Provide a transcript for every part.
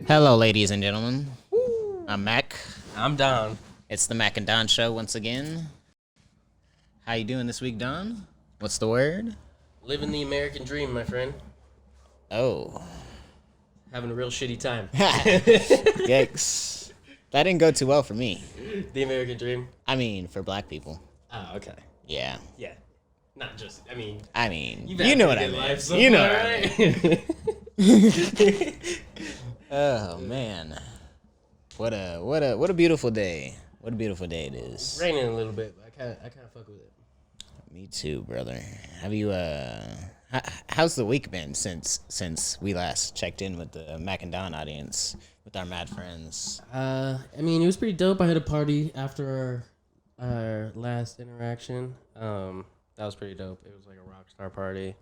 Hello, ladies and gentlemen. I'm Mac. I'm Don. It's the Mack and Don show once again. How you doing this week, Don? What's the word? Living the American dream, my friend. Oh. Having a real shitty time. Yikes. That didn't go too well for me. The American dream. I mean, for black people. Oh, okay. Yeah. Yeah. Not just, you you've know what I mean. So you know far, what I mean. Oh, man. What a beautiful day. What a beautiful day it is. Raining a little bit, but I kind of fuck with it. Me too, brother. Have you how's the week been since we last checked in with the Mack and Don audience with our mad friends? It was pretty dope. I had a party after our last interaction. That was pretty dope. It was like a rock star party.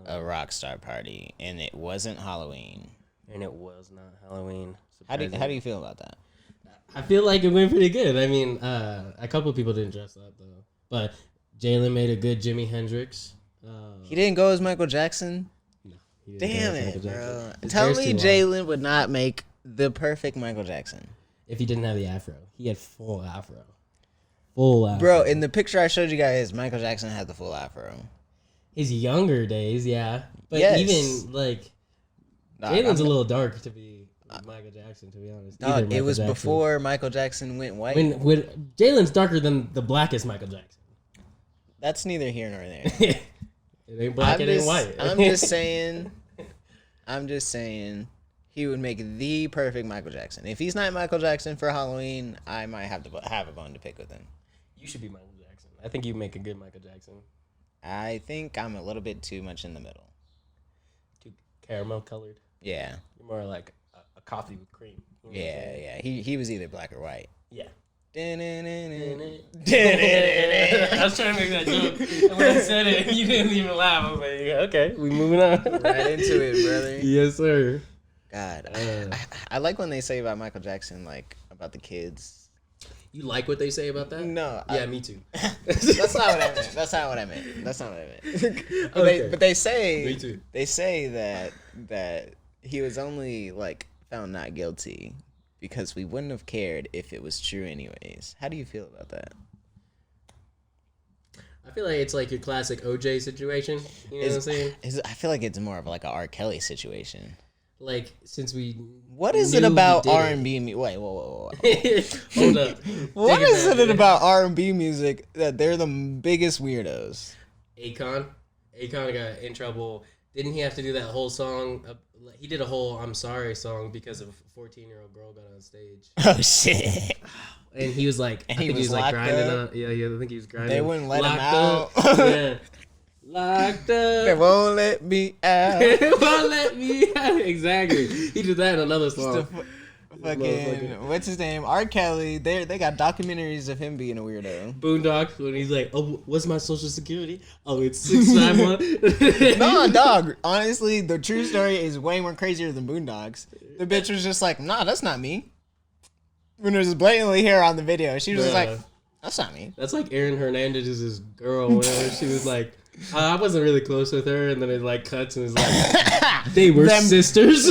A rock star party, and it wasn't Halloween. And it was not Halloween. How do you feel about that? I feel like it went pretty good. I mean, a couple of people didn't dress up though, but Jalen made a good Jimi Hendrix. He didn't go as Michael Jackson. No, damn it, bro! Tell me Jalen would not make the perfect Michael Jackson if he didn't have the afro. He had full afro. Full afro. Bro, in the picture I showed you guys, Michael Jackson had the full afro. His younger days, yeah, but yes. Even like Jalen's a little dark to be Michael Jackson, to be honest. No, it was before Michael Jackson went white. When Jalen's darker than the blackest Michael Jackson. That's neither here nor there. It ain't black, it ain't white. I'm just saying he would make the perfect Michael Jackson. If he's not Michael Jackson for Halloween, I might have to have a bone to pick with him. You should be Michael Jackson. I think you make a good Michael Jackson. I think I'm a little bit too much in the middle. Too caramel colored? Yeah. You're more like a coffee with cream. You know yeah. He was either black or white. Yeah. I was trying to make that joke. And when I said it, you didn't even laugh. I was like, okay, we moving on. Right into it, brother. Yes, sir. God. I like when they say about Michael Jackson, like, about the kids. You like what they say about that? No. Yeah, me too. That's not what I meant. But they say me too. They say that he was only like found not guilty because we wouldn't have cared if it was true anyways. How do you feel about that? I feel like it's like your classic OJ situation. You know what I'm saying? I feel like it's more of like a R. Kelly situation. Like, since we what is it about R&B wait, whoa. Hold up. What is it about R&B music that they're the biggest weirdos? Akon got in trouble. Didn't he have to do that whole song? He did a whole "I'm Sorry" song because of a 14-year-old girl got on stage. Oh shit! And he was like, I think he was like grinding on. Yeah, I think he was grinding. They wouldn't let him out. Yeah. Locked up. They won't let me out. They won't let me out. Exactly. He did that in another song. Fucking what's his name? R. Kelly. They got documentaries of him being a weirdo. Boondocks, when he's like, "Oh, what's my social security? Oh, it's 691." No, dog. Honestly, the true story is way more crazier than Boondocks. The bitch was just like, "Nah, that's not me." When it was blatantly here on the video, she was just like, "That's not me." That's like Aaron Hernandez's girl. Whenever she was like, I wasn't really close with her, and then it like cuts and it's like they were sisters.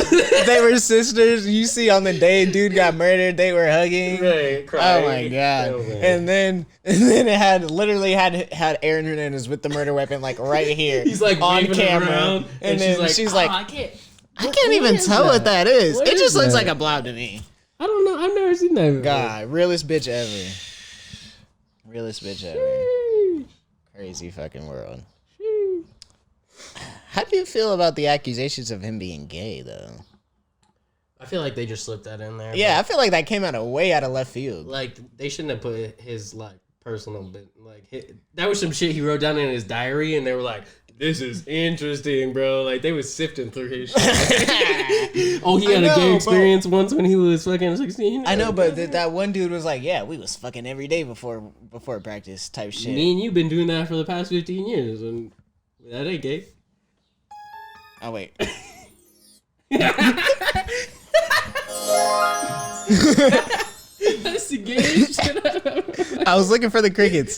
They were sisters. You see, on the day dude got murdered, they were hugging. Right, crying. Oh my god! And then it had literally had Aaron Hernandez with the murder weapon like right here. He's like on camera, around, and then she's like, I can't even tell what that is. It just looks like a blob to me. I don't know. I've never seen that before. God, realest bitch ever. Realest bitch ever. Crazy fucking world. How do you feel about the accusations of him being gay, though? I feel like they just slipped that in there. Yeah, I feel like that came way out of left field. Like, they shouldn't have put his, like, personal bit. Like, that was some shit he wrote down in his diary, and they were like, this is interesting, bro. Like, they was sifting through his shit. Oh, he had a gay experience once when he was fucking 16? I know, but that one dude was like, yeah, we was fucking every day before practice type shit. Me and you been doing that for the past 15 years, and that ain't gay. Oh, wait. That's the gay. I was looking for the crickets.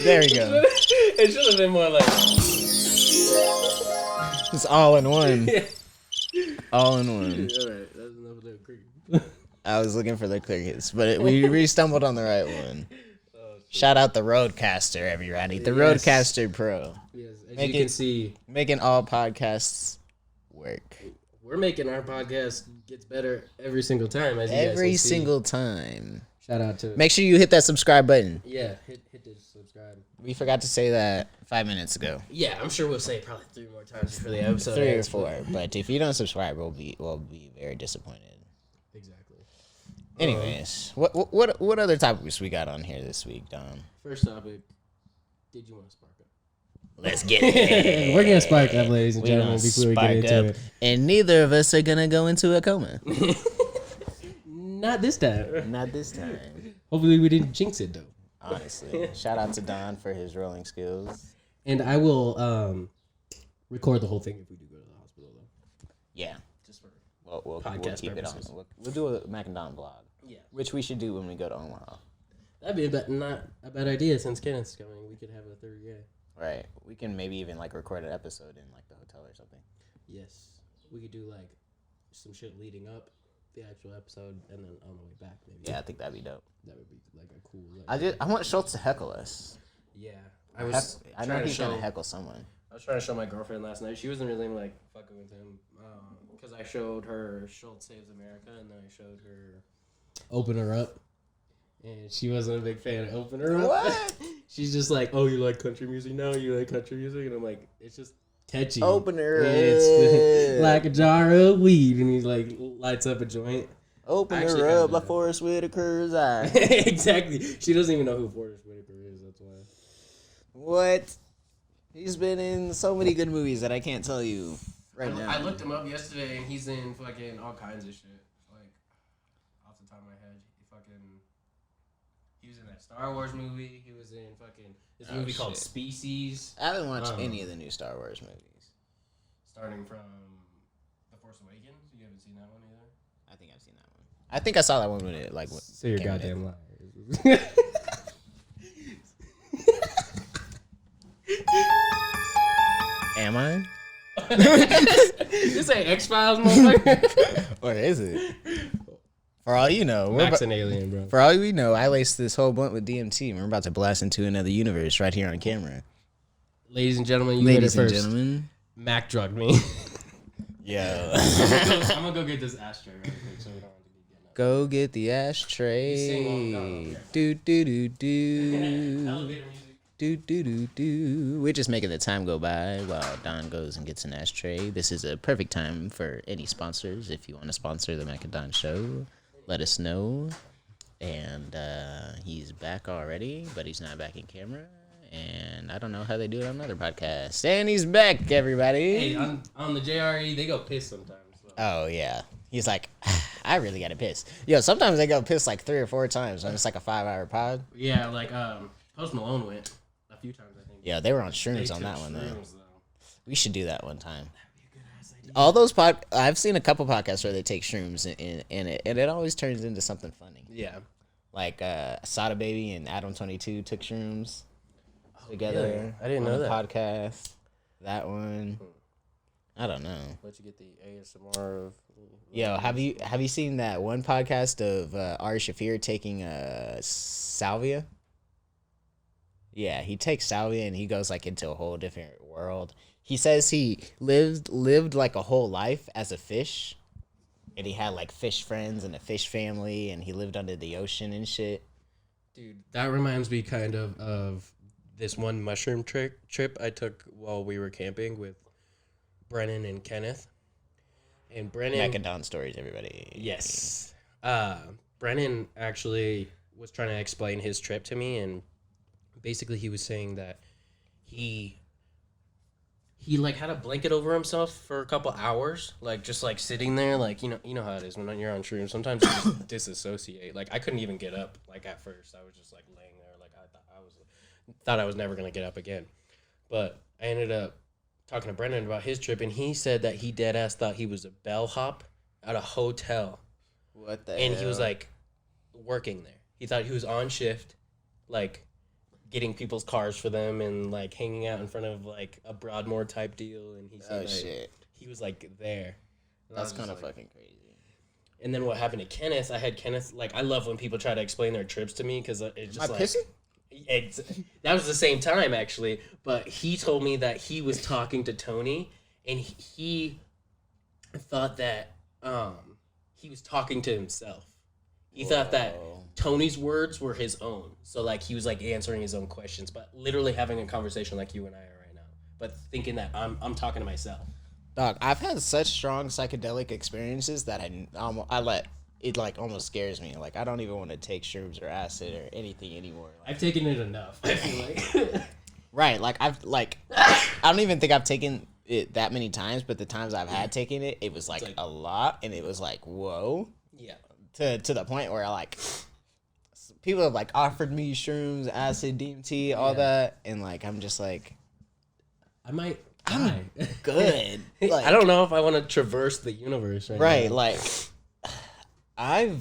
There we go. It should have been more like... It's all in one. Yeah. All in one. All right, that's enough of that cricket. I was looking for the crickets, but we stumbled on the right one. Shout out the Roadcaster, everybody. The Roadcaster Pro. Yes, as you can see, making all podcasts work. We're making our podcast gets better every single time. Every single time. Shout out to. Make sure you hit that subscribe button. Yeah, hit the subscribe. We forgot to say that 5 minutes ago. Yeah, I'm sure we'll say it probably 3 more times for the episode. 3 or 4, but if you don't subscribe, we'll be very disappointed. Exactly. Anyways, what other topics we got on here this week, Don? First topic. Did you want to spark up? Let's get it. We're gonna spark up, ladies and gentlemen, before we get into it. And neither of us are gonna go into a coma. Not this time. Not this time. Hopefully we didn't jinx it though. Honestly, shout out to Don for his rolling skills. And I will record the whole thing if we do go to the hospital though. Yeah, just for we'll keep purposes. it on. We'll do a Mack Don vlog. Yeah, which we should do when we go to Omaha. That'd be not a bad idea since Kenneth's coming. We could have a third guy. Right. We can maybe even like record an episode in like the hotel or something. Yes. We could do like some shit leading up the actual episode and then on the way back maybe. Yeah, I think that'd be dope. That would be like a cool. I want Schultz to heckle us. Yeah. I know he's gonna heckle someone. I was trying to show my girlfriend last night. She wasn't really like fucking with him because I showed her Schultz Saves America and then I showed her Open Her Up. And she wasn't a big fan of Open Her Up. What? She's just like, oh, you like country music now? You like country music? And I'm like, it's just catchy. Open Her Up. It's like a jar of weed. And he like lights up a joint. Open Her Up like Forrest Whitaker's eye. Exactly. She doesn't even know who Forrest Whitaker is. That's why. What? He's been in so many good movies that I can't tell you right now. I looked him up yesterday and he's in fucking all kinds of shit. Like, off the top of my head, he was in that Star Wars movie. He was in fucking this movie called Species. I haven't watched any of the new Star Wars movies. Starting from The Force Awakens. You haven't seen that one either? I think I've seen that one. I think I saw that one when it like. So you're goddamn lying. Am I? This ain't X-Files, motherfucker. Or is it? For all you know, Max an alien, bro. For all we know, I laced this whole blunt with DMT, and we're about to blast into another universe right here on camera. Ladies and gentlemen, you heard it first. Gentlemen, Mac drugged me. Yo. I'm gonna go get this ashtray right quick so we don't have to be getting up. Go get the ashtray. Do do do do. Elevator music. Do do do do. We're just making the time go by while Don goes and gets an ashtray. This is a perfect time for any sponsors. If you want to sponsor the Mack Don show, let us know. And he's back already, but he's not back in camera. And I don't know how they do it on other podcasts. And he's back, everybody. Hey, on the JRE, they go piss sometimes. So. Oh, yeah. He's like, I really got to piss. Yo, sometimes they go piss like 3 or 4 times when it's like a 5-hour pod. Yeah, like Post Malone went a few times, I think. Yeah, they were on shrooms on that one, though. We should do that one time. All those I've seen a couple podcasts where they take shrooms in it, and it always turns into something funny. Yeah. Like Sada Baby and Adam 22 took shrooms together. Really? I didn't know that. Podcast. That one. I don't know. Let you get the ASMR of. Yo, have you seen that one podcast of Ari Shaffir taking salvia? Yeah, he takes salvia and he goes like into a whole different world. He says he lived like a whole life as a fish, and he had like fish friends and a fish family, and he lived under the ocean and shit. Dude, that reminds me kind of this one mushroom trip I took while we were camping with Brennan and Kenneth. And Brennan... Mack Don stories, everybody. Yes. Brennan actually was trying to explain his trip to me, and basically he was saying that he like had a blanket over himself for a couple hours, like just like sitting there, like you know how it is when you're on shrooms. Sometimes you just disassociate. Like I couldn't even get up. Like at first, I was just like laying there, like I thought I was never gonna get up again. But I ended up talking to Brendan about his trip, and he said that he dead ass thought he was a bellhop at a hotel. What the? And hell? he was like working there. He thought he was on shift, like getting people's cars for them and like hanging out in front of like a Broadmoor type deal. And he said shit. He was like there. That's kind of fucking crazy. And then what happened to Kenneth? I had Kenneth, like, I love when people try to explain their trips to me because it's just that was the same time, actually. But he told me that he was talking to Tony, and he thought that he was talking to himself. He thought that Tony's words were his own. So, like, he was, like, answering his own questions, but literally having a conversation like you and I are right now. But thinking that I'm talking to myself. Dog, I've had such strong psychedelic experiences that I let it like almost scares me. Like I don't even want to take shrooms or acid or anything anymore. Like, I've taken it enough. I feel like. Right, like I don't even think I've taken it that many times, but the times I've had taken it, it was like a lot, and it was like whoa. Yeah. To the point where like people have like offered me shrooms, acid, DMT, all that, and like I'm just like I'm good. Like, I don't know if I want to traverse the universe right now. Like I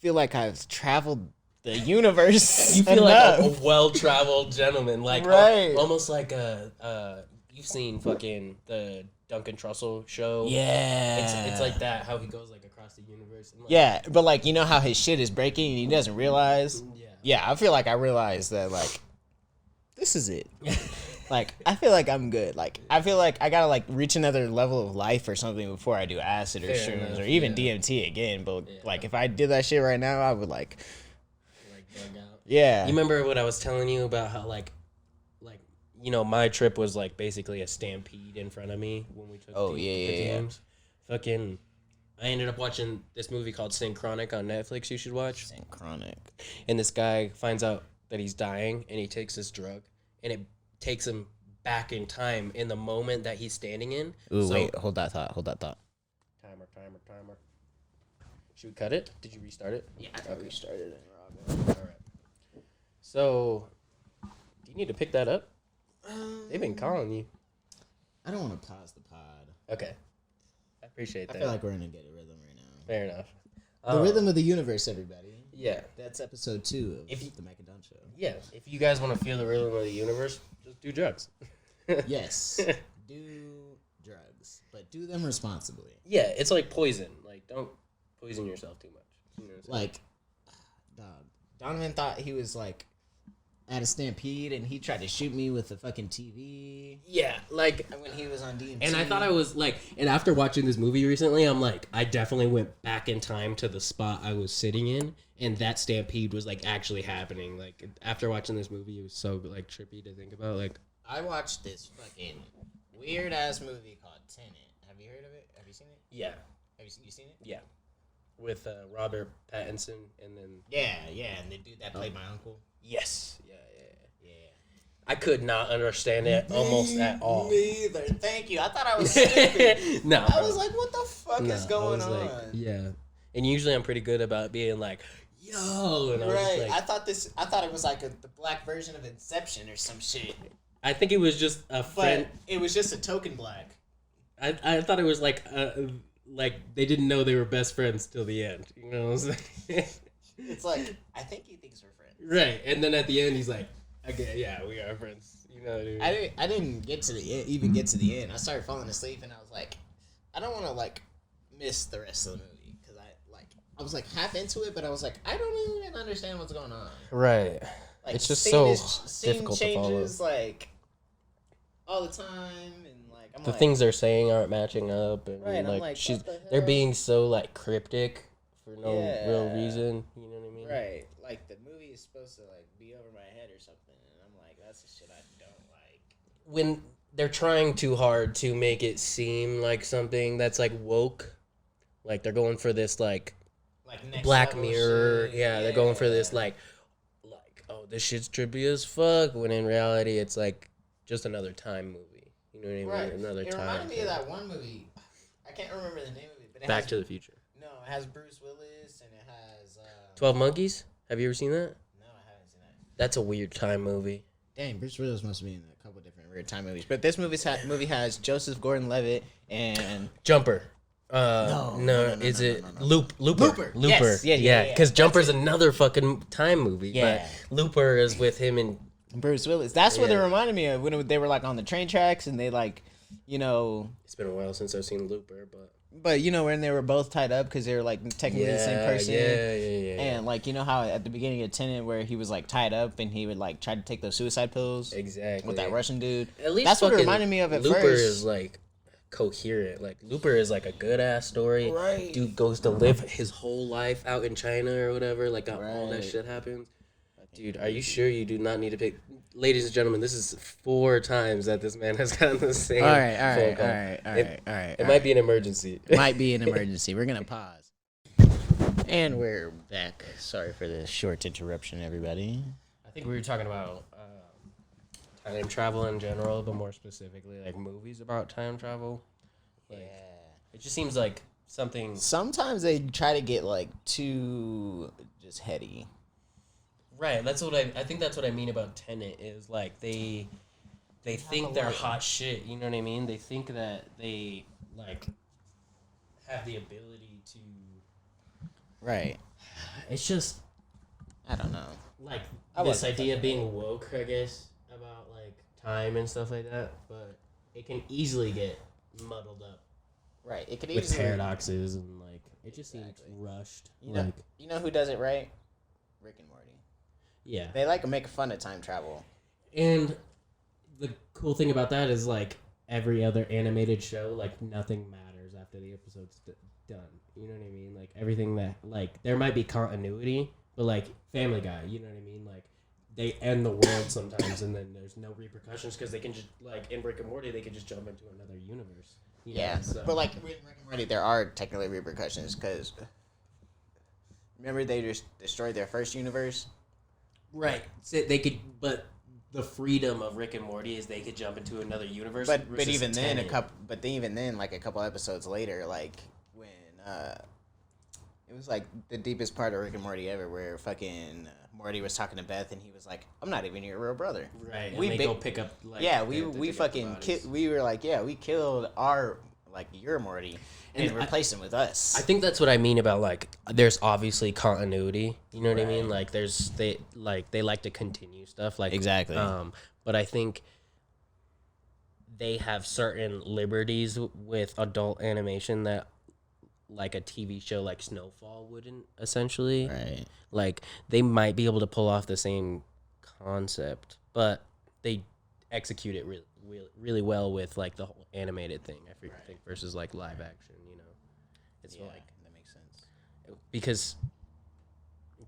feel like I've traveled the universe. You feel enough. like a well-traveled gentleman, like right. Almost like you've seen fucking the Duncan Trussell show. Yeah, it's like that. How he goes like across the universe. And, like, yeah, but like you know how his shit is breaking and he doesn't realize. Yeah, I feel like I realized that like this is it. Like, I feel like I'm good. Like, I feel like I gotta, like, reach another level of life or something before I do acid or shrooms or even DMT again. But, like, if I did that shit right now, I would, like bug out. Yeah. You remember what I was telling you about how, like, you know, my trip was, like, basically a stampede in front of me when we took the games. Fucking, I ended up watching this movie called Synchronic on Netflix you should watch. Synchronic. And this guy finds out that he's dying, and he takes this drug, and it takes him back in time in the moment that he's standing in. Ooh, wait, hold that thought. Timer. Should we cut it? Did you restart it? Yeah, I restarted it. All right. So, do you need to pick that up? They've been calling you. I don't want to pause the pod. Okay. I appreciate that. I feel like we're in a good rhythm right now. Fair enough. The rhythm of the universe, everybody. Yeah. That's episode 2 of the Mack Don Show. Yeah. If you guys want to feel the rhythm of the universe, just do drugs. Yes. Do drugs. But do them responsibly. Yeah, it's like poison. Like, don't poison yourself too much. You know what I'm saying? Like, Donovan thought he was, like, at a stampede, and he tried to shoot me with the fucking TV. Yeah, like... when he was on DMT. And I thought I was, like... And after watching this movie recently, I'm like, I definitely went back in time to the spot I was sitting in, and that stampede was, like, actually happening. Like, after watching this movie, it was so, like, trippy to think about, like... I watched this fucking weird-ass movie called Tenet. Have you heard of it? Have you seen it? Yeah. Have you seen it? Yeah. With Robert Pattinson, and then... Yeah, and the dude that played my uncle. Yes. Yeah. I could not understand it almost at all. Me either. Thank you. I thought I was stupid. No. I was like, what the fuck is going on? Like, yeah. And usually I'm pretty good about being like, yo. And I was just like, I thought it was like the black version of Inception or some shit. I think it was just a friend. But it was just a token black. I thought it was like they didn't know they were best friends till the end. You know what I'm saying? It's like, I think he thinks we're friends. Right. And then at the end, he's like, okay, yeah, we are friends. You know what I mean? I didn't get to the end. I started falling asleep, and I was like, I don't want to like miss the rest of the movie because I was like half into it, but I was like, I don't even understand what's going on. Right. Like, it's just so difficult scene to follow. changes like all the time, and like I'm the like, things they're saying aren't matching up, and right, like what the they're hell? being so like cryptic for no real Yeah. reason. You know what I mean? Right. Like the movie is supposed to like be over my head or something, and I'm like, that's the shit I don't like. When they're trying too hard to make it seem like something that's like woke, like they're going for this like Next Black level Mirror. shit. Yeah, they're going for this like oh, this shit's trippy as fuck. When in reality, it's like just another time movie. You know what I mean? Right. Another It time. reminded me of that one movie. I can't remember the name of it, but it Back has, to the Future. No, it has Bruce Willis and it has 12 Monkeys. Have you ever seen that? No, I haven't seen that. That's a weird time movie. Damn, Bruce Willis must be in a couple different weird time movies. But this movie has Joseph Gordon-Levitt and Jumper. No. Is it No. Looper? Yes. Yeah. Because Jumper's another fucking time movie. Yeah. But Looper is with him and Bruce Willis. That's what it reminded me of when they were like on the train tracks and they like, you know. It's been a while since I've seen Looper, but But you know when they were both tied up because they were like technically the same person. Yeah. And like you know how at the beginning of Tenet where he was like tied up and he would like try to take those suicide pills. Exactly. With that Russian dude. At least that's what it reminded me of at Looper first. is like coherent. Like Looper is like a good ass story. Right. Dude goes to live his whole life out in China or whatever. Like all that shit happens. Dude, are you sure you do not need to pick? Ladies and gentlemen, this is 4 times that this man has gotten the same phone call. All right. It might be an emergency. Might be an emergency. We're gonna pause. And we're back. Sorry for the short interruption, everybody. I think we were talking about time travel in general, but more specifically, like movies about time travel. Like, yeah. It just seems like something. Sometimes they try to get like too just heady. Right, that's what I think. That's what I mean about Tenet is like they think they're hot shit. You know what I mean? They think that they like have the ability to. Right. It's just I don't know. Like this idea of being woke, I guess, about like time and stuff like that, but it can easily get muddled up. Right. It could with paradoxes and like it just seems rushed. You know who does it right? Rick and Morty. Yeah. They like to make fun of time travel. And the cool thing about that is, like, every other animated show, like, nothing matters after the episode's done. You know what I mean? Like, everything that, like, there might be continuity, but, like, Family Guy, you know what I mean? Like, they end the world sometimes, and then there's no repercussions, because they can just, like, in Rick and Morty, they can just jump into another universe. Yeah, so. But, like, in Rick and Morty, there are technically repercussions, because remember they just destroyed their first universe? Right. So they could, but the freedom of Rick and Morty is they could jump into another universe. But even then, like a couple episodes later, like when it was like the deepest part of Rick and Morty ever, where fucking Morty was talking to Beth, and he was like, "I'm not even your real brother." Right. And they go pick up. Like, yeah, we fucking we were like, yeah, we killed our like your Morty. And replace him with us. I think that's what I mean about like there's obviously continuity. You know what I mean? Like they like to continue stuff. Like exactly. But I think they have certain liberties with adult animation that like a TV show like Snowfall wouldn't essentially. Right. Like they might be able to pull off the same concept, but they execute it really well with like the whole animated thing. I think versus like live action. It's like that makes sense because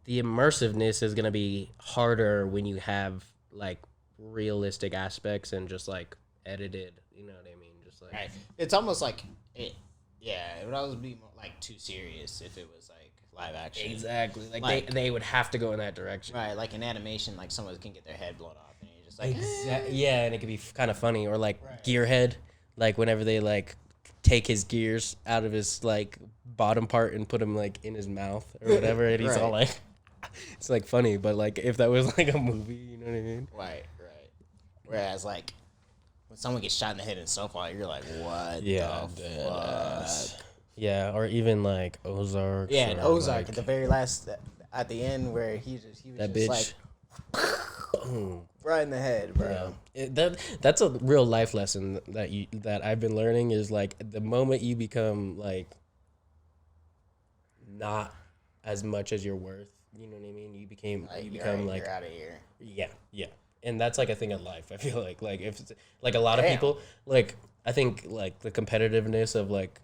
the immersiveness is gonna be harder when you have like realistic aspects and just like edited. You know what I mean? Just like it's almost like it. Yeah, it would always be more, like too serious if it was like live action. Exactly. Like they would have to go in that direction. Right. Like in animation, like someone can get their head blown off, and you're just like yeah, and it could be kind of funny or like Gearhead, like whenever they like. Take his gears out of his like bottom part and put him like in his mouth or whatever, and he's all like, it's like funny, but like if that was like a movie, you know what I mean? Right. Whereas like when someone gets shot in the head in Snowfall, you're like, what? Yeah, the fuck? Yeah, or even like Ozark. Yeah, and Ozark like, at the very last, at the end where he was that just bitch. Like. Right in the head, bro. Yeah. That's a real life lesson that I've been learning is like the moment you become like not as much as you're worth, you know what I mean? You become like you're out of here. Yeah. And that's like a thing in life. I feel like if it's, like a lot of people like I think like the competitiveness of like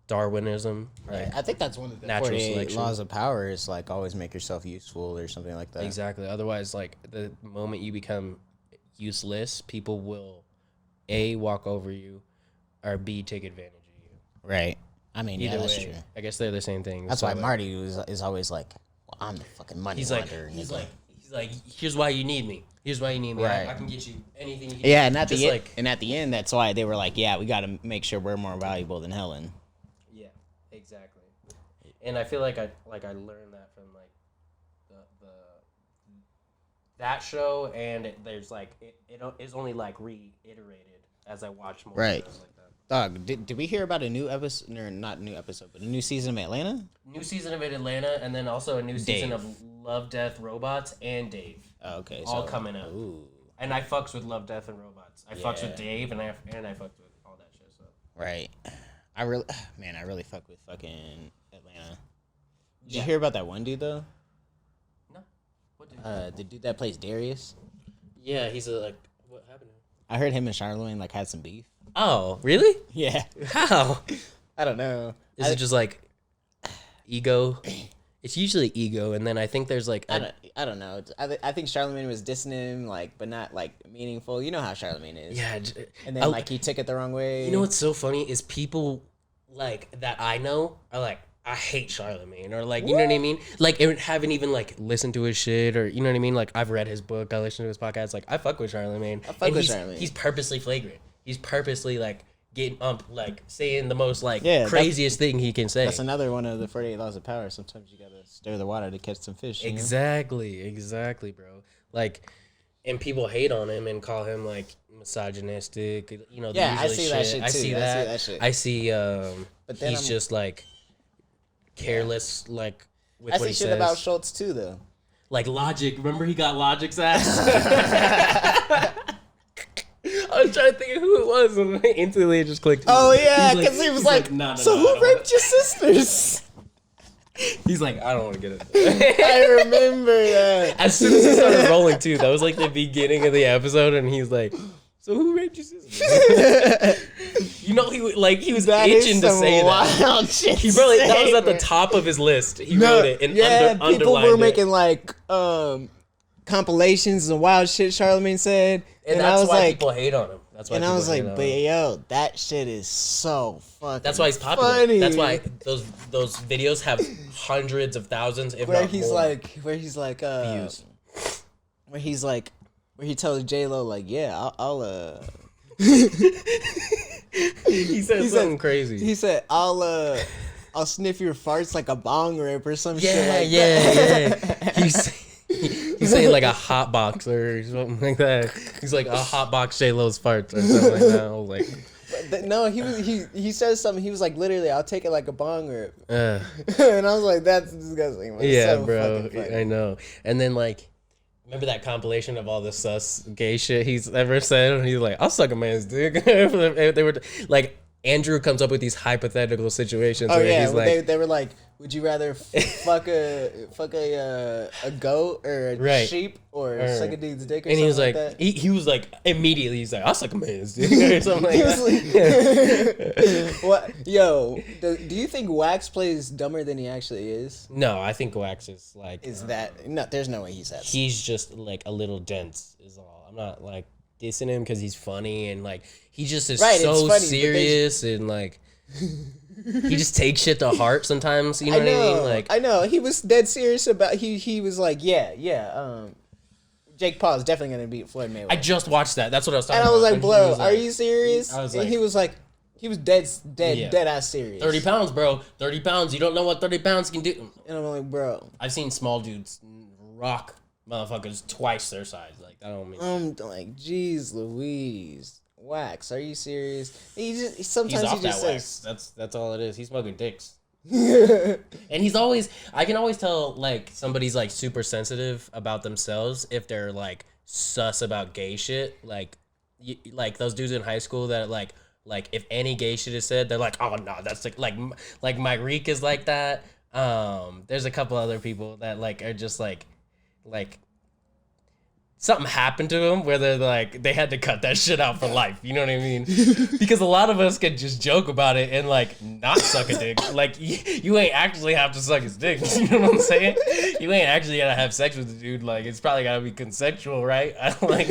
Darwinism. Right. I think that's one of the natural selection laws of power is like always make yourself useful or something like that. Exactly. Otherwise, like the moment you become useless, people will A, walk over you, or B, take advantage of you. Right. I mean, either that's way, true. I guess they're the same thing. That's why Marty is always like, well, I'm the fucking money launderer. He's like, here's why you need me. Here's why you need me. Right. I can get you anything you can. Yeah, and at the end, that's why they were like, yeah, we got to make sure we're more valuable than Helen. Exactly, and I feel like I learned that from like the that show, and there's like it is only like reiterated as I watch more shows like that. Dog, did we hear about a new episode, or not new episode, but a new season of Atlanta? New season of Atlanta, and then also a new season of Love, Death, Robots, and Dave. Oh, okay, all coming up. Ooh. And I fucks with Love, Death, and Robots. I fucks with Dave, and I fucks with all that shit. So right. I really fuck with fucking Atlanta. Did you hear about that one dude though? No. What dude? The dude that plays Darius. Yeah, he's like, what happened to him? I heard him and Charlemagne like had some beef. Oh, really? Yeah. How? I don't know. Is it just like ego? It's usually ego, and then I think there's like I don't know. I think Charlemagne was dissing him, like, but not like meaningful. You know how Charlemagne is. yeah. And then like he took it the wrong way. You know what's so funny is people like that I know are like, I hate Charlemagne, or like, you know what I mean? Like, I haven't even like listened to his shit, or you know what I mean? Like, I've read his book, I listened to his podcast. Like, I fuck with Charlemagne. He's purposely flagrant. He's purposely like getting like saying the most like craziest thing he can say. That's another one of the 48 laws of power. Sometimes you gotta stir the water to catch some fish. Exactly, bro. Like, and people hate on him and call him like misogynistic. You know, yeah, I see that shit too. I see that. I see. But then he's just like careless, like with what he says. I see shit about Schultz too, though. Like Logic. Remember he got Logic's ass. I was trying to think of who it was, and instantly it just clicked. Oh yeah, because he was like, no, "So who raped your sisters?" He's like, "I don't want to get it." I remember that. As soon as he started rolling too, that was like the beginning of the episode, and he's like, "So who raped your sisters?" You know, he was itching to say that. Shit he really that was at the top of his list. He wrote it and people were it. making like compilations and wild shit Charlemagne said, and that's why people hate on him. That's why. And I was like, but yo, that shit is so fucking. That's why he's popular. Funny. That's why those videos have hundreds of thousands, if not more. Where he tells J-Lo like, yeah, I'll he said something crazy. He said, I'll sniff your farts like a bong rip or some shit like that. Yeah. He's saying like a hot box or something like that. He's like a hot box J-Lo's farts or something like that. I was like, no, he says something. He was like, literally, I'll take it like a bong rip. And I was like, that's disgusting. Yeah, so bro, I know. And then like, remember that compilation of all the sus gay shit he's ever said? And he's like, I'll suck a man's dick. They were like, Andrew comes up with these hypothetical situations. Oh where yeah, he's like, they were like, would you rather fuck a goat or a sheep or suck a dude's dick or something like that? He was like immediately he's like, I'll suck a man's dick or something like that. What? Yo, do you think Wax plays dumber than he actually is? No, I think Wax is like. No? There's no way he's that. He's just like a little dense is all. I'm not like dissing him because he's funny and like he just is so funny, serious and like. He just takes shit to heart sometimes, you know what I mean? Like I know he was dead serious about. He was like, Jake Paul is definitely gonna beat Floyd Mayweather. I just watched that. That's what I was talking about. And I was like, bro, are you serious? I was like, and he was dead ass serious. 30 pounds, bro. 30 pounds. You don't know what 30 pounds can do. And I'm like, bro, I've seen small dudes rock motherfuckers twice their size. Like that don't mean. I'm like, geez, Louise. Wax, are you serious? He's off that wax. That's all it is. He's smoking dicks. And he's always, I can always tell like somebody's like super sensitive about themselves if they're like sus about gay shit. Like those dudes in high school that like if any gay shit is said, they're like, oh no, that's like Mike Reek is like that. There's a couple other people that like are just like something happened to them where they're like they had to cut that shit out for life. You know what I mean? Because a lot of us could just joke about it and like not suck a dick. Like you ain't actually have to suck his dick. You know what I'm saying? You ain't actually gotta have sex with the dude. Like it's probably gotta be consensual, right? Like,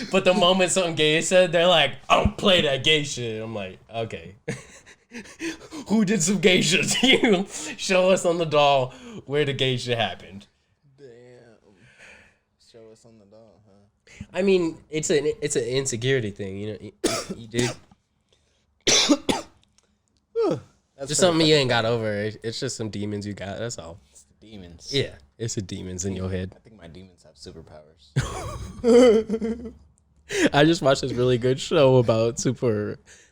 but the moment something gay is said, they're like, I don't play that gay shit. I'm like, okay. Who did some gay shit to you? Show us on the doll where the gay shit happened. On the doll, huh? I mean, it's an insecurity thing, you know. You do. That's just something you ain't got over. It's just some demons you got. That's all. It's the demons. Yeah, it's the demons in your head. I think my demons have superpowers. I just watched this really good show about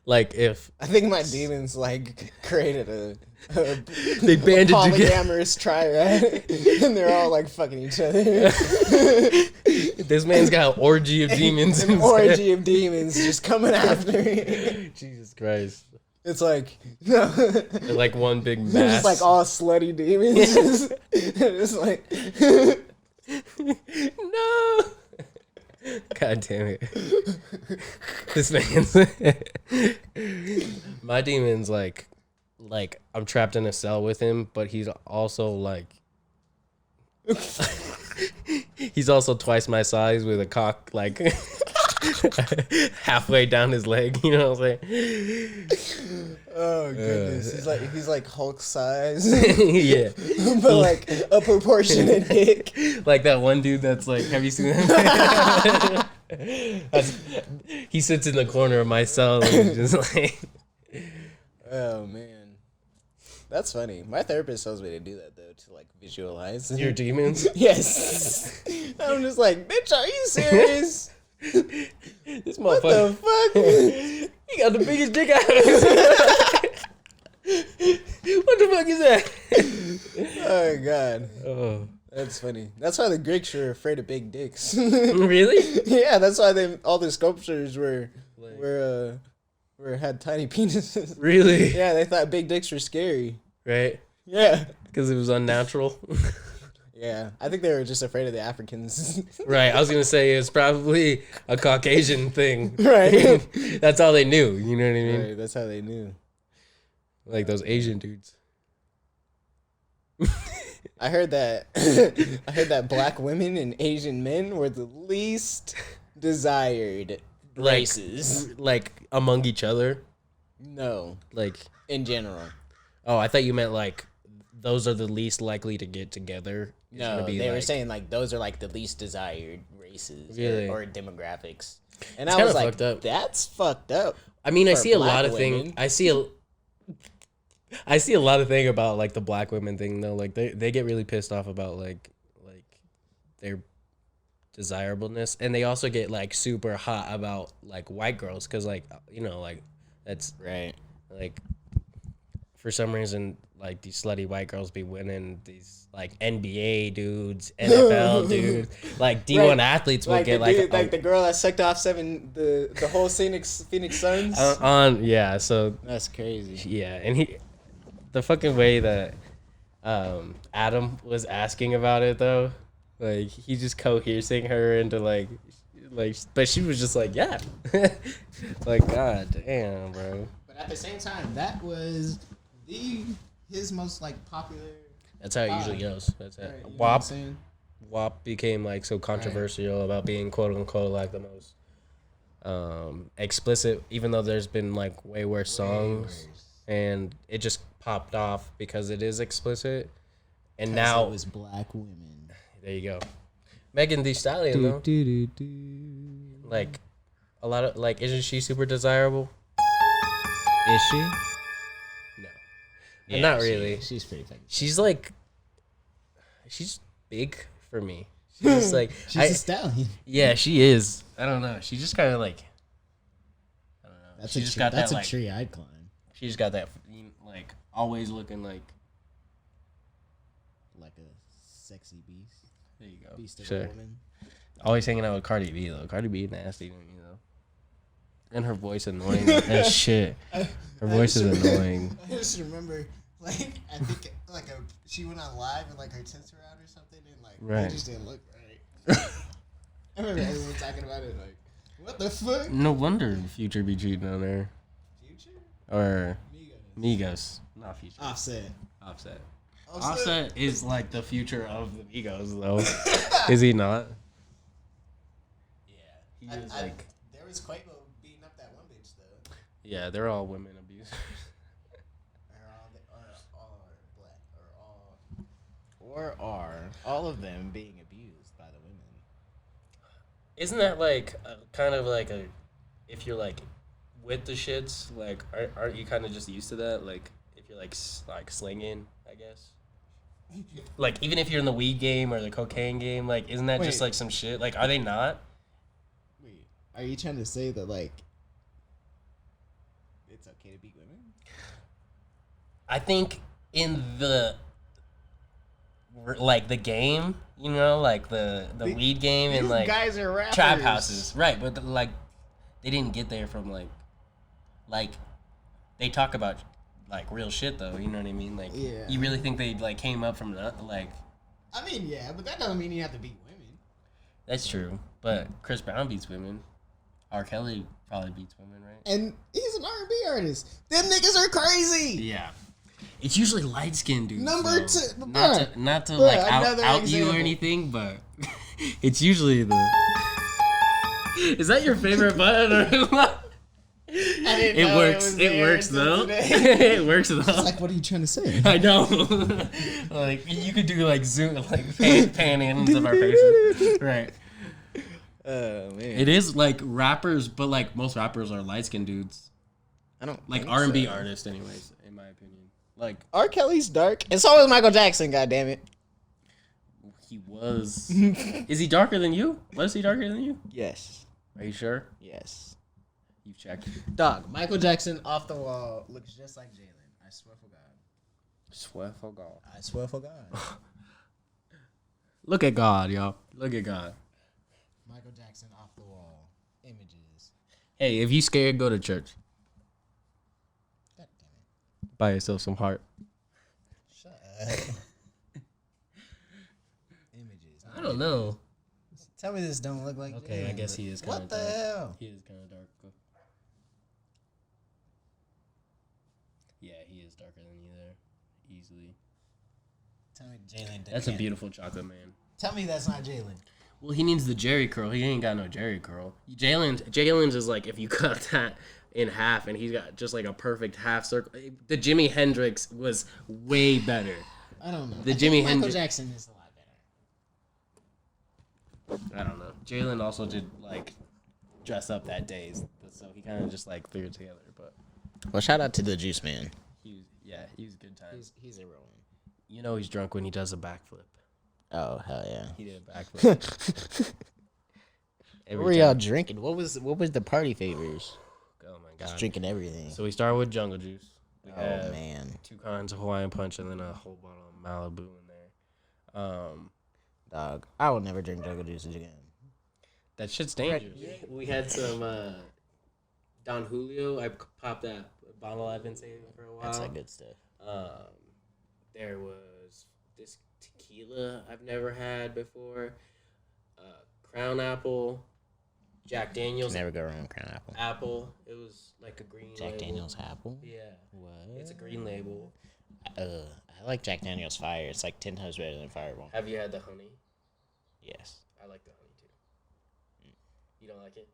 if I think my demons like created a they banded polyamorous triad, and they're all like fucking each other. This man's got an orgy of demons. An orgy of demons just coming after me. Jesus Christ. It's like no. They're like one big mass. They're just like all slutty demons. It's like no. God damn it. This man's my demon's like I'm trapped in a cell with him, but he's also like he's also twice my size with a cock like halfway down his leg, you know what I'm saying? oh goodness. He's like Hulk size. Yeah. But like a proportionate dick. Like that one dude that's like, have you seen him? He sits in the corner of my cell and he's just like oh man. That's funny. My therapist tells me to do that though, to like visualize your demons. Yes. I'm just like, bitch, are you serious? This What motherfucker. the fuck? He got the biggest dick out of his What the fuck is that? Oh god. Oh. That's funny. That's why the Greeks were afraid of big dicks. Really? Yeah, that's why all the sculptures were had tiny penises. Really? Yeah, they thought big dicks were scary. Right? Yeah. Because it was unnatural. Yeah, I think they were just afraid of the Africans. Right. I was gonna say it's probably a Caucasian thing. Right. That's all they knew. You know what I mean? Right, that's how they knew. Like those Asian dudes. I heard that black women and Asian men were the least desired races. Like among each other. No, Like in general. oh, I thought you meant like those are the least likely to get together. It's No, gonna be they were like- saying like those are like the least desired races Really? or demographics. And It's I was kinda like, fucked up. that's fucked up. I mean, I for see a black lot of women. things. I see a lot of thing about like the black women thing though. Like they get really pissed off about like their desirableness, and they also get like super hot about like white girls because like you know like that's Right. like for some reason like these slutty white girls be winning these like NBA dudes, NFL dudes, like D1 Right. athletes will Like get the like dude, like the girl that sucked off the whole Phoenix Suns. on yeah. So That's crazy. yeah, and the fucking way that Adam was asking about it though, like he just coercing her into like, but she was just like, yeah, like god damn, bro. But at the same time, that was his most like popular. That's how it usually goes. That's it. Right, you know what I'm WAP saying? WAP became like so controversial about being quote unquote like the most explicit, even though there's been like way worse songs, and it just popped off because it is explicit, and now it was black women. there you go. Megan Thee Stallion though, like a lot of like, isn't she super desirable? Is she? No, Yeah, not really. She's pretty famous. She's like, she's big for me. She's just like She's a stallion. yeah, she is. I don't know. She just kind of like, I don't know. That's She a just tree, got that's that a like, tree I'd climb. she just got that like always looking like. Like a sexy beast. There you go. Beast of Sure. a woman. Always hanging out with Cardi B though. Cardi B nasty, you know. And her voice annoying as shit. Her voice is annoying. I just remember, like, I think, like, she went on live and, like, her tits were out or something, and, like, Right. it just didn't look right. I remember everyone talking about it, like, what the fuck? No wonder Future be cheating on her. Future? Or Migos. Migos. Not Future. Offset. Offset. Offset is like the future of the Migos though. Is he not? Yeah. He is like there was Quavo beating up that one bitch, though. yeah, they're all women abusers. Or are all of them being abused by the women? Isn't that like kind of like a if you're like with the shits like aren't you kind of just used to that like if you're like slinging I guess like even if you're in the weed game or the cocaine game like isn't that just Wait. like some shit like are they not? Wait, are you trying to say that, like, it's okay to beat women? I think in the like the game, you know, like the weed game and like guys are rappers. trap houses, right? But like they didn't get there from like they talk about like real shit though. You know what I mean? Like, you really think they like came up from that? Like, I mean, yeah, but that doesn't mean you have to beat women. That's true. But Chris Brown beats women. R. Kelly probably beats women, right? And he's an R&B artist. Them niggas are crazy. Yeah. It's usually light skinned dudes. Number so two. Not to like out you or anything, but it's usually the. Is that your favorite button or what? It works. It works though. It works though. It's like, what are you trying to say? I know. Like you could do like zoom, like pan ins of our faces, right? Oh man. It is like rappers, but like most rappers are light skinned dudes. I don't like R&B artists, anyways. In my opinion, like R. Kelly's dark, and so is Michael Jackson. God damn it. He was. Is he darker than you? Was he darker than you? Yes. Are you sure? Yes. You've checked. Dog, Michael Jackson off the wall looks just like Jalen. I swear for God. Swear for God. I swear for God. Look at God, y'all. Look at God. Michael Jackson off the wall. Images. Hey, if you scared, go to church. God damn it. Buy yourself some heart. Shut up. Images. I don't know. Tell me this don't look like Okay, Jalen, I guess he is kind of what the dark. hell? He is kind of dark. Yeah, he is darker than you there. Easily. Tell me Jalen. That's a beautiful chocolate man. Tell me that's not Jalen. Well, he needs the Jerry curl. He ain't got no Jerry curl. Jalen's is like if you cut that in half and he's got just like a perfect half circle. The Jimi Hendrix was way better. I don't know. The Jimi Michael Hendrix. Jackson is a lot better. I don't know. Jalen also did like dress up that day, so he kind of just like threw it together. But Well, shout out to the Juice Man. he was a good time. He's a real one. You know he's drunk when he does a backflip. Oh hell yeah! He did a backflip. What were y'all drinking? What was the party favors? Oh my god! Just drinking everything. So we started with Jungle Juice. We Oh man, 2 kinds of Hawaiian Punch and then a whole bottle of Malibu in there. dog! I will never drink Jungle Juice again. That shit's dangerous. We had some Don Julio. I popped that bottle I've been saving for a while. That's like good stuff. There was this tequila I've never had before. Crown Apple, Jack Daniel's. Never go wrong with Crown Apple. Apple. It was like a green Jack label. Daniel's apple. Yeah. What? It's a green label. I like Jack Daniel's Fire. It's like 10 times better than Fireball. Have you had the honey? Yes. I like the honey too. You don't like it?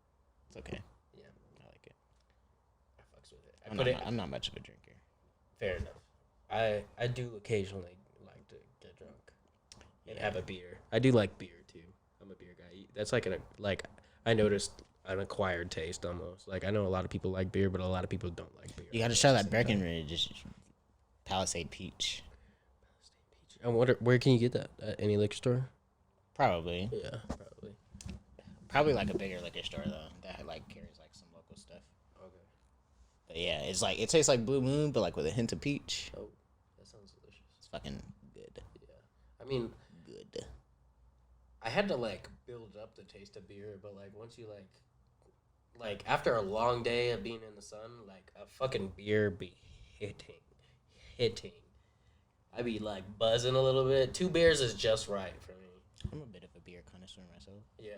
It's okay. Yeah. I like it. I fucks with it. I'm not much of a drinker. Fair enough. I do occasionally like to get drunk and have a beer. I do like beer too. I'm a beer guy. That's like I noticed an acquired taste almost. Like I know a lot of people like beer, but a lot of people don't like beer. You got to try that Breckenridge Palisade Peach. I wonder where can you get that? At any liquor store? Probably. Yeah, probably. Probably like a bigger liquor store though that like carries like some local stuff. Okay. But yeah, it's like it tastes like Blue Moon, but like with a hint of peach. Oh, that sounds delicious. It's fucking good. Yeah. I mean, Good. I had to like build up the taste of beer, but like once you like after a long day of being in the sun, like a fucking beer be hitting. I be like buzzing a little bit. 2 beers is just right for me. I'm a bit of a beer connoisseur myself. Yeah.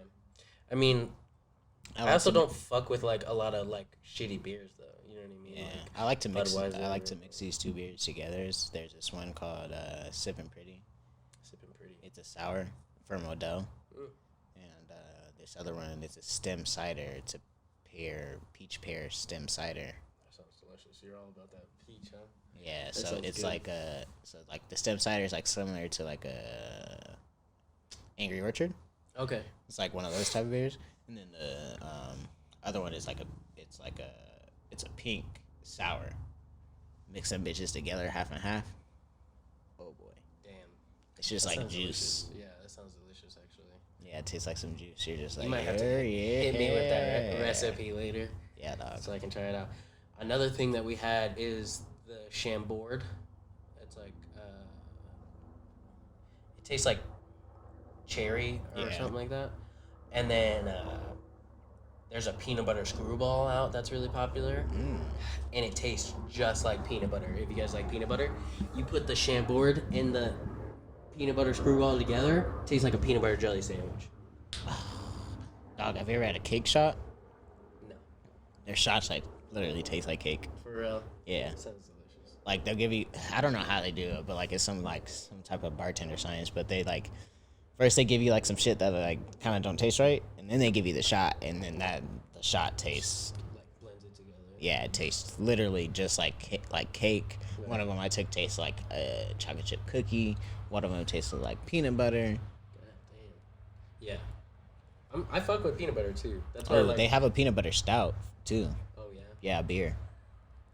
I mean, I also don't fuck with like a lot of like shitty beers though. You know what I mean? Yeah, Like, I like to mix. Budweiser. I like to mix these 2 beers together. There's this one called Sippin' Pretty. Sipping Pretty. It's a sour from Odell, Mm. and this other one it's a stem cider. It's a peach pear stem cider. That sounds delicious. You're all about that peach, huh? Yeah, That so sounds it's good. like the stem cider is like similar to like a Angry Orchard. Okay. It's like one of those type of beers, and then the other one is it's a pink sour. Mix them bitches together, half and half. Oh boy, Damn. it's just That like sounds juice. delicious. Yeah, that sounds delicious actually. Yeah, it tastes like some juice. You're just like, You might have to yeah, hit me with that recipe later Yeah, dog. so I can try it out. Another thing that we had is the Chambord. It's like it tastes like cherry or Yeah. something like that. And then there's a peanut butter screwball out that's really popular, and it tastes just like peanut butter. If you guys like peanut butter, you put the Chambord and the peanut butter screwball together, tastes like a peanut butter jelly sandwich. Dog, have you ever had a cake shot? No. Their shots like literally taste like cake. For real? Yeah. Sounds delicious. Like they'll give you, I don't know how they do it, but like it's some type of bartender science. But they like first they give you like some shit that like kind of don't taste right, and then they give you the shot, and then the shot tastes Like blends it together. yeah, it tastes literally just like cake. Right. One of them I took tastes like a chocolate chip cookie. One of them tasted like peanut butter. God damn. Yeah. I fuck with peanut butter too. That's why I like. They have a peanut butter stout too. Oh yeah. Yeah, beer.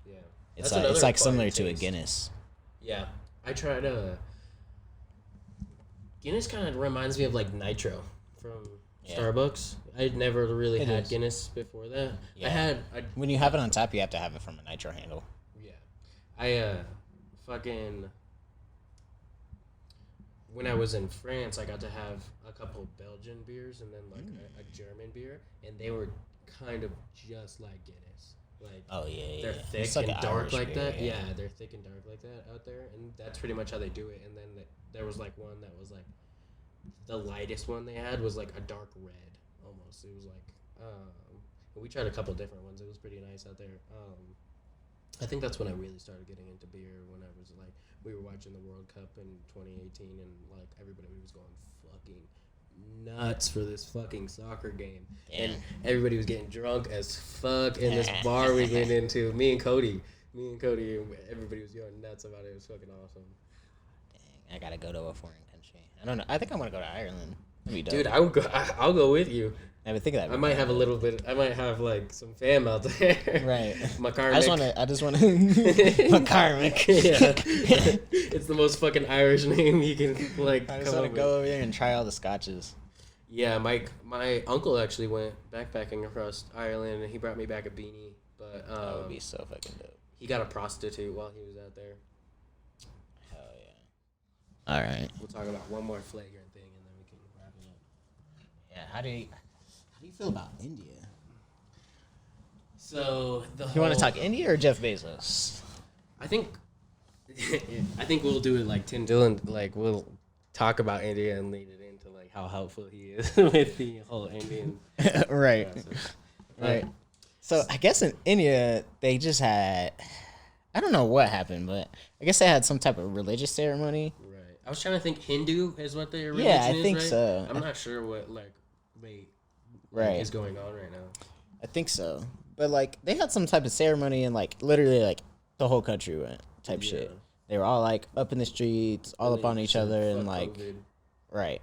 Yeah. It's That's like another similar fun to a taste. Guinness. Yeah. I tried Guinness kind of reminds me of like Nitro from Starbucks. I'd never really had is. Guinness before that. Yeah. When you have it on tap, you have to have it from a Nitro handle. Yeah. I fucking when I was in France, I got to have a couple Belgian beers and then like a German beer, and they were kind of just like Guinness. Like they're thick It's like and an dark Irish like beer, that. Yeah, they're thick and dark like that out there, and that's pretty much how they do it. And then there was like one that was like the lightest one they had was like a dark red almost. It was like and we tried a couple different ones. It was pretty nice out there. I think that's when I really started getting into beer, when I was like, we were watching the World Cup in 2018 and like everybody was going fucking nuts for this fucking soccer game. Damn. And everybody was getting drunk as fuck in this bar we went into. Me and Cody, everybody was going nuts about it. It was fucking awesome. Dang, I gotta go to a foreign country. I don't know. I think I want to go to Ireland. That'd be dope. Dude, I'll go with you. I would think of that. I might have a little bit. I might have like some fam out there. Right. McCarmick. I just want to. McCarmick. Yeah. It's the most fucking Irish name you can like. I just want to go over there and try all the scotches. Yeah, my uncle actually went backpacking across Ireland, and he brought me back a beanie. But That would be so fucking dope. he got a prostitute while he was out there. Hell yeah. All right. We'll talk about one more flagrant thing, and then we can wrap it up. Yeah. How do you feel about India? So You want to talk India or Jeff Bezos? I think we'll do it like Tim Dillon. Like we'll talk about India and lead it into like how helpful he is with the whole Indian Right. process. Right. So I guess in India they just had, I don't know what happened, but I guess they had some type of religious ceremony. Right. I was trying to think Hindu is what their religion Yeah, I is, think right? so. I'm not sure what Right. is going on right now. I think so. But like they had some type of ceremony and like literally like the whole country went type Yeah. shit. They were all like up in the streets, all up on each other and Fuck like COVID. right.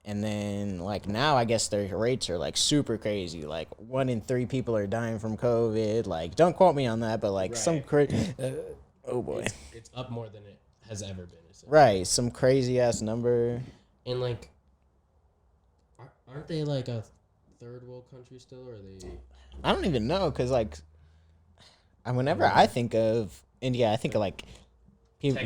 And then like now I guess their rates are like super crazy. Like 1 in 3 people are dying from COVID. Like don't quote me on that, but like some Right. crazy oh boy. It's up more than it has ever been. Essentially. Right, some crazy ass number. And like, aren't they like a third world country still, or are they? I don't even know because like, whenever I think of India, I think of like people,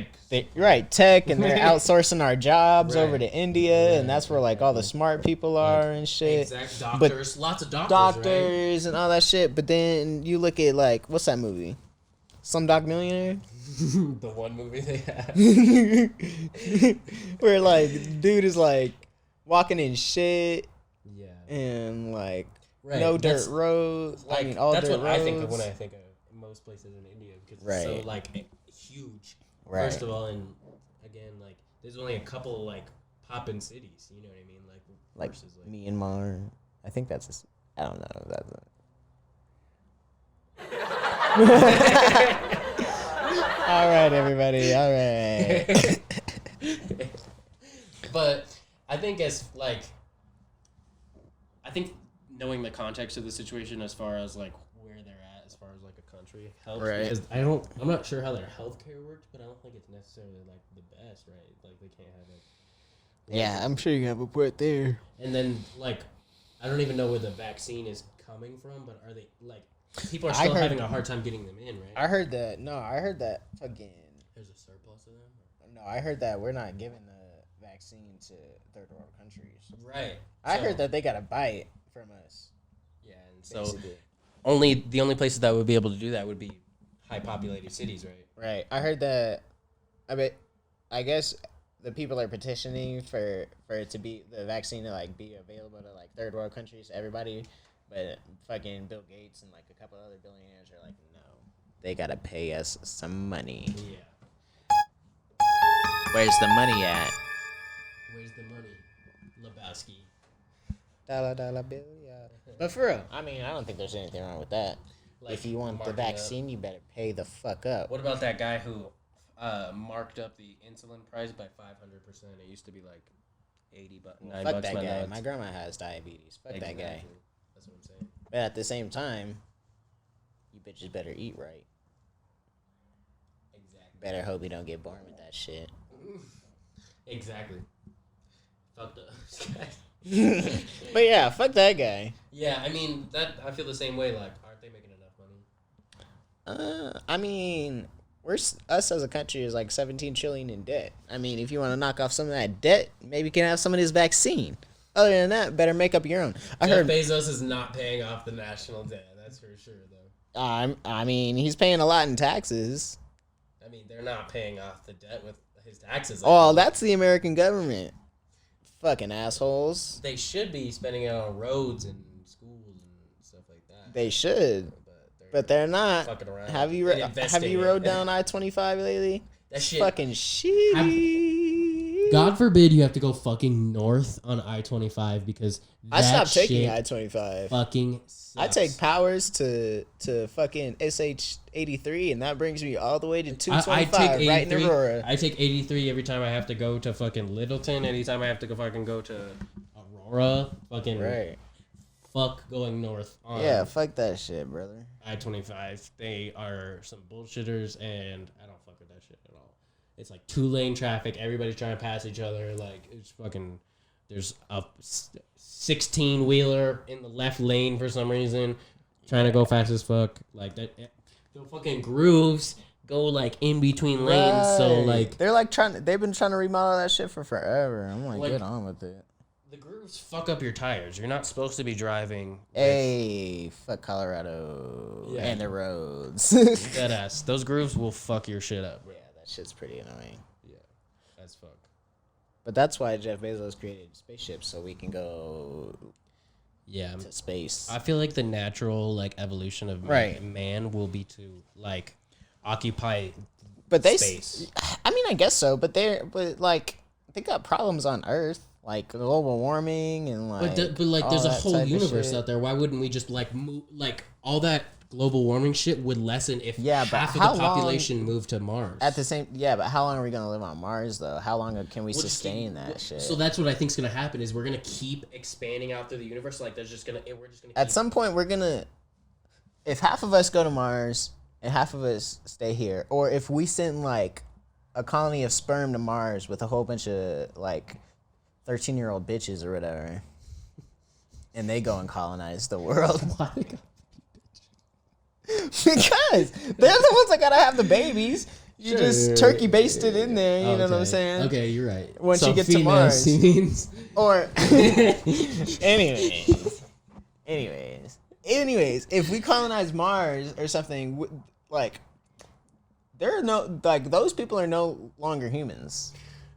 tech, and they're outsourcing our jobs over to India, and that's where like all the smart people are and shit. Exact doctors, lots of doctors, Doctors and all that shit. But then you look at like what's that movie? Slumdog Millionaire. The one movie they had. Where like dude is like walking in shit Yeah. and like Right. no That's- dirt roads. Like, I mean all that's dirt what roads. I think of when I think of most places in India, because it's so Right. like huge. Right. First of all, and again, like there's only a couple like poppin' cities. You know what I mean? Like versus, Myanmar. I think that's I don't know if that's all right, everybody. All right. But I think I think knowing the context of the situation as far as like where they're at as far as like a country helps. Right. Because I'm not sure how their healthcare works, but I don't think it's necessarily like the best, right? Like they can't have it. Yeah, I'm sure you have a point there. And then like I don't even know where the vaccine is coming from, but are they like people are still having a hard time getting them in, right? I heard that. No, I heard that fucking. There's a surplus of them. No, I heard that we're not giving the vaccine to third world countries. Right. I heard that they got a bite from us. Yeah, and so the only places that would be able to do that would be high populated cities, right? Right. I heard that. I guess the people are petitioning for it to be the vaccine to like be available to like third world countries, everybody, but fucking Bill Gates and like a couple other billionaires are like, no, they gotta pay us some money. Yeah. Where's the money at? Where's the money, Lebowski? Dollar bill, yeah. But for real, I mean, I don't think there's anything wrong with that. Like, if you want the vaccine, you better pay the fuck up. What about that guy who marked up the insulin price by 500%? It used to be like $80. Fuck that guy. My grandma has diabetes. Fuck that guy. That's what I'm saying. But at the same time, you bitches better eat right. Exactly. Better hope you don't get born with that shit. Exactly. Fuck those guys. But yeah, fuck that guy. Yeah, I mean I feel the same way. Like, aren't they making enough money? I mean, us as a country is like 17 trillion in debt. I mean, if you want to knock off some of that debt, maybe you can have some of this vaccine. Other than that, better make up your own. I heard Bezos is not paying off the national debt. That's for sure, though. I mean, he's paying a lot in taxes. I mean, they're not paying off the debt with his taxes. Oh, that's the American government. Fucking assholes. They should be spending it on roads and schools and stuff like that. They should, but they're not. Fucking around. Have you rode down I-25 lately? That shit. Fucking shit. God forbid you have to go fucking north on I-25 because I stopped taking I-25. Fucking sucks. I take Powers to fucking SH-83, and that brings me all the way to 225 right in Aurora. I take 83 every time I have to go to fucking Littleton. Anytime I have to go fucking go to Aurora. Fucking right. Fuck going north on Yeah, fuck that shit, brother. I-25. They are some bullshitters, and I don't fuck with that shit at all. It's like 2-lane traffic. Everybody's trying to pass each other. Like, it's fucking... There's a 16-wheeler in the left lane for some reason, trying to go fast as fuck. Like, that, the fucking grooves go, like, in between lanes. Right. So, like... They've been trying to remodel that shit for forever. I'm like, get on with it. The grooves fuck up your tires. You're not supposed to be driving. Hey, fuck Colorado and the roads. Dead ass. Those grooves will fuck your shit up, bro. Yeah, that shit's pretty annoying. Yeah, as fuck. But that's why Jeff Bezos created spaceships, so we can go to space. I feel like the natural evolution of man will be to occupy space. I mean, I guess so, but they got problems on Earth. Like global warming and there's a whole universe out there. Why wouldn't we just move all that global warming shit would lessen if half of the population moved to Mars? But how long are we gonna live on Mars though? How long can we sustain that shit? So that's what I think is gonna happen is we're gonna keep expanding out through the universe. We're just gonna at some point if half of us go to Mars and half of us stay here, or if we send a colony of sperm to Mars with a whole bunch of 13-year-old bitches or whatever, and they go and colonize the world. Why they gotta be because they're the ones that gotta have the babies. You just turkey baste it in there. You know what I'm saying? Okay, you're right. Once you get to Mars, or anyways, if we colonize Mars or something, there are no those people are no longer humans.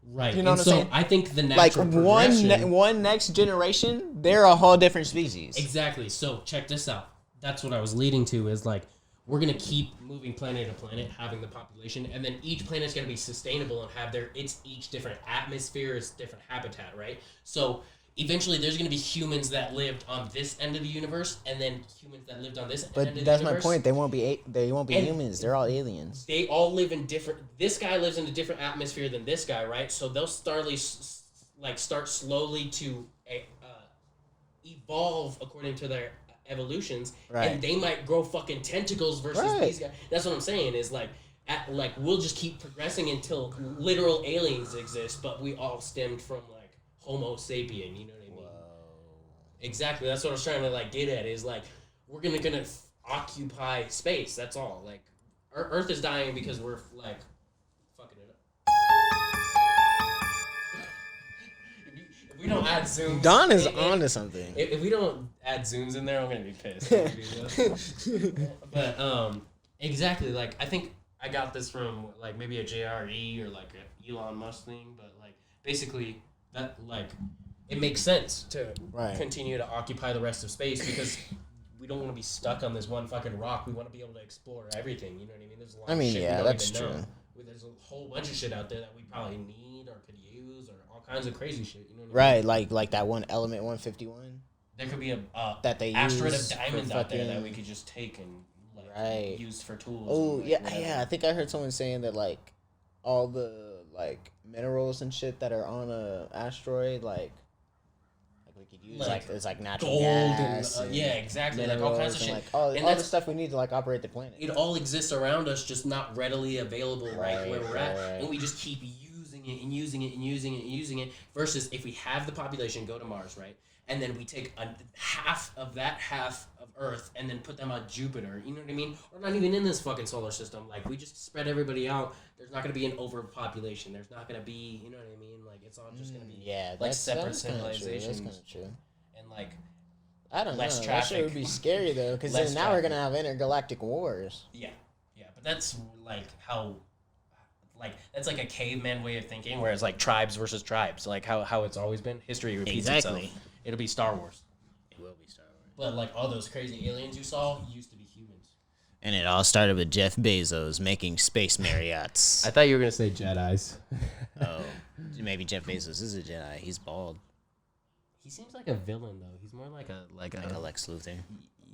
Right. You know what I'm saying? I think the natural progression... one next generation, they're a whole different species. Exactly. So check this out. That's what I was leading to is we're going to keep moving planet to planet, having the population, and then each planet's going to be sustainable and have it's each different atmosphere, it's different habitat, right? So eventually there's going to be humans that lived on this end of the universe and then humans that lived on this end of the universe. But that's my point. They won't be humans. They're all aliens. They all live in different... This guy lives in a different atmosphere than this guy, right? So they'll start slowly to evolve according to their evolutions. Right. And they might grow fucking tentacles versus these guys. That's what I'm saying is we'll just keep progressing until literal aliens exist, but we all stemmed from Homo sapien, you know what I mean? Whoa. Exactly. That's what I was trying to get at. Is we're gonna occupy space. That's all. Earth is dying because we're fucking it up. If we don't add zooms. Don is onto something. If we don't add zooms in there, I'm gonna be pissed. But exactly. Like I think I got this from like maybe a JRE or like a Elon Musk thing, but like basically that like it makes sense to continue to occupy the rest of space because we don't want to be stuck on this one fucking rock. We want to be able to explore everything. You know what I mean? There's a lot of shit we don't even know. There's a whole bunch of shit out there that we probably need or could use or all kinds of crazy shit. You know what I mean? Like that one Element 151. There could be a that they asteroid use of diamonds out there that we could just take and like use for tools. Oh and, yeah, whatever. yeah. I think I heard someone saying that like all the like minerals and shit that are on a asteroid like we could use like it's like natural gold gas and yeah, exactly, like all kinds of shit. Like all the stuff we need to like operate the planet. It all exists around us, just not readily available right where we're at, and we just keep using it and using it and using it and using it. Versus if we have the population go to Mars, right, and then we take half of Earth and then put them on Jupiter. You know what I mean? Or not even in this fucking solar system. Like we just spread everybody out. There's not going to be an overpopulation. There's not going to be, you know what I mean? Like it's all just going to be like separate civilizations. That's kind of true. And like I don't less know. traffic. That shit would be scary though, because then now we're gonna have intergalactic wars. Yeah, but that's like how, like that's like a caveman way of thinking, whereas like tribes versus tribes, like how it's always been. History repeats itself. It'll be Star Wars. It will be Star Wars. But like all those crazy aliens you saw used to be humans. And it all started with Jeff Bezos making space Marriotts. I thought you were gonna say Jedis. Oh, maybe Jeff Bezos is a Jedi. He's bald. He seems like a villain though. He's more like a Lex Luthor.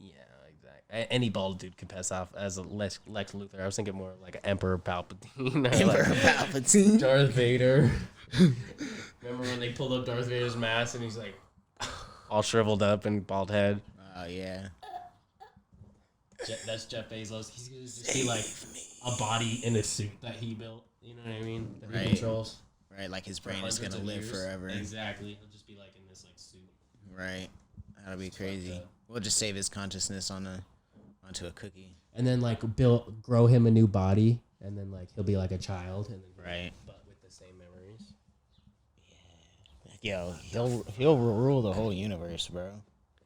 Yeah, exactly. Any bald dude could pass off as a Lex Luthor. I was thinking more like an Emperor Palpatine. Palpatine. Darth Vader. Remember when they pulled up Darth Vader's mask and he's like all shriveled up and bald head? Oh yeah. That's Jeff Bezos. He's gonna just be like a body in a suit that he built. You know what I mean? That he controls. Right, like his brain is gonna live forever. Exactly. He'll just be like in this like suit. Right. That'll be crazy. We'll just save his consciousness onto a cookie. And then like grow him a new body, and then like he'll be like a child, and then but with the same memories. Yeah. Yo, he'll rule the whole universe, bro.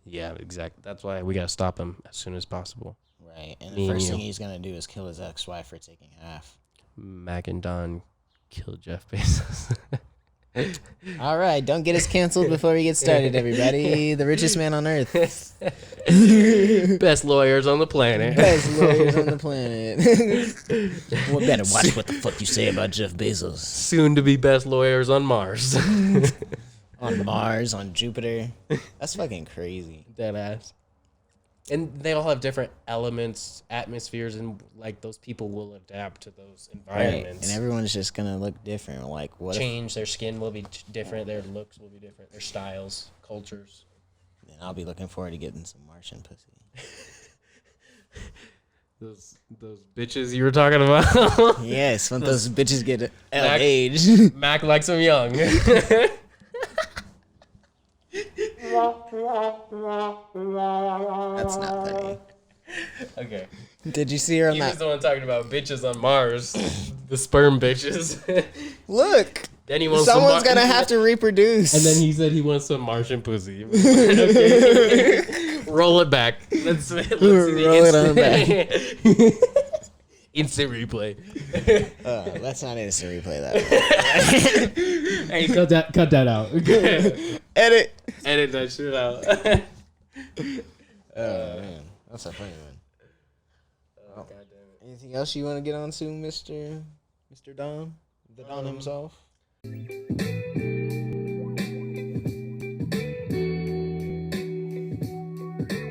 Yeah, exactly. That's why we gotta stop him as soon as possible. Right. And the first thing he's gonna do is kill his ex-wife for taking half. Mack Don kill Jeff Bezos. All right, don't get us canceled before we get started, everybody. The richest man on earth. Best lawyers on the planet. Best lawyers on the planet. Well, better watch what the fuck you say about Jeff Bezos. Soon to be best lawyers on Mars. On Mars, on Jupiter. That's fucking crazy. Dead ass. And they all have different elements, atmospheres, and like those people will adapt to those environments. Right. And everyone's just gonna look different. Like what? Their skin will be different. Their looks will be different. Their styles, cultures. And I'll be looking forward to getting some Martian pussy. those bitches you were talking about. Yes, when those bitches get age. Mac likes them young. That's not funny. Okay. Did you see her on He that? was the one talking about bitches on Mars. The sperm bitches. Look. Then he wants someone's gonna have to reproduce. And then he said he wants some Martian pussy. Okay. Roll it back. Let's see roll it on back. Instant replay. Let's not instant replay that. Hey, cut that out. Edit that shit out. Oh man, that's a funny one. Oh, God damn it. Anything else you want to get on to, Mr. Don? The Don himself?